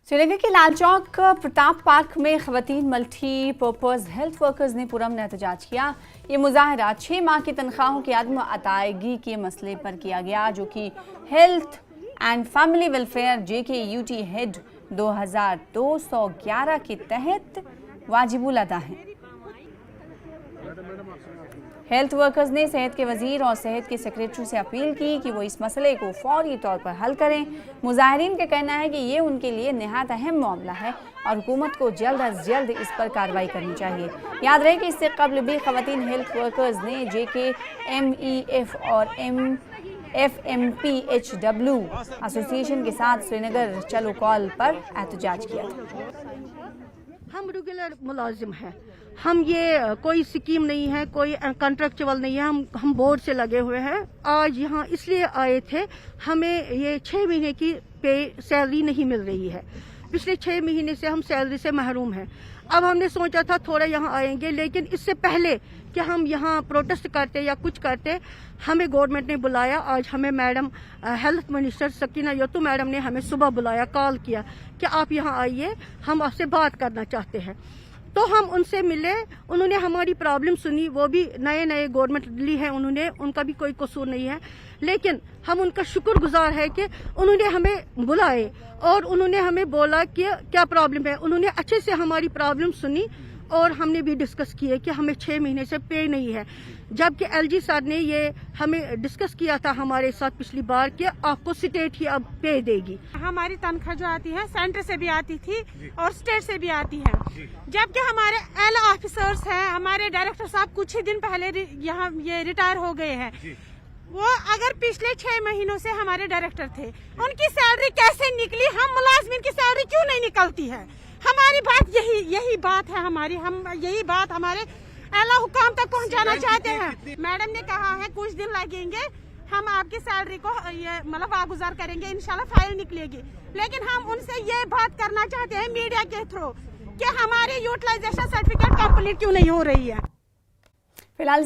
श्रीनगर के लाल चौक प्रताप पार्क में खवातीन मल्टी पर्पज हेल्थ वर्कर्स ने पुरअमन एहतजाज किया। ये मुजाहरा 6 माह की तनख्वाहों की अदम अदायगी के मसले पर किया गया, जो कि health and family welfare JKUT head 2211 के तहत वाजिबुल अदा है। हेल्थ वर्कर्स ने सेहत के वजीर और सेहत के सेक्रेटरी से अपील की कि वो इस मसले को फौरी तौर पर हल करें। मुजाहिरीन का कहना है कि ये उनके लिए निहायत अहम मामला है और हुकूमत को जल्द अज जल्द इस पर कार्रवाई करनी चाहिए। याद रहे कि इससे कबल भी खवातीन हेल्थ वर्कर्स ने JKMEF और FMPHW एसोसिएशन के साथ श्रीनगर चलो कॉल पर एहतजाज किया था। हम रेगुलर मुलाजिम हैं, हम ये कोई स्कीम नहीं है, कोई कॉन्ट्रैक्चुअल नहीं है, हम बोर्ड से लगे हुए हैं। आज यहाँ इसलिए आए थे, हमें ये 6 महीने की पे सैलरी नहीं मिल रही है। पिछले 6 महीने से हम सैलरी से महरूम हैं। अब हमने सोचा था थोड़ा यहाँ आएंगे, लेकिन इससे पहले कि हम यहाँ प्रोटेस्ट करते या कुछ करते, हमें गवर्नमेंट ने बुलाया। आज हमें madam health minister Sakina Itoo madam ने हमें सुबह बुलाया, कॉल किया कि आप यहाँ आइए, हम आपसे बात करना चाहते हैं। तो हम उनसे मिले, उन्होंने हमारी प्रॉब्लम सुनी। वो भी नए गवर्नमेंट ली है उन्होंने, उनका भी कोई कसूर नहीं है, लेकिन हम उनका शुक्रगुजार है कि उन्होंने हमें बुलाए और उन्होंने हमें बोला कि क्या प्रॉब्लम है। उन्होंने अच्छे से हमारी प्रॉब्लम सुनी और हमने भी डिस्कस किए कि हमें 6 महीने से पे नहीं है, जबकि LG सर ने ये हमें डिस्कस किया था हमारे साथ पिछली बार कि आपको स्टेट ही अब पे देगी। हमारी तनख्वाह जो आती है सेंटर से भी आती थी और स्टेट से भी आती है, जबकि हमारे एल ऑफिसर्स हैं, हमारे डायरेक्टर साहब कुछ ही दिन पहले यहाँ ये रिटायर हो गए हैं। वो अगर पिछले 6 महीनों से हमारे डायरेक्टर थे, उनकी सैलरी कैसे निकली? हम मुलाजमिन की सैलरी क्यों नहीं निकलती है? हमारी बात यही बात है हमारी, हम यही बात हमारे आला हुकाम तक पहुंचाना चाहते हैं। मैडम ने कहा है कुछ दिन लगेंगे, हम आपकी सैलरी को ये मतलब वागुजार करेंगे, इंशाल्लाह फाइल निकलेगी। लेकिन हम उनसे ये बात करना चाहते हैं मीडिया के थ्रू कि हमारी यूटिलाइजेशन सर्टिफिकेट कंप्लीट क्यों नहीं हो रही है। फिलहाल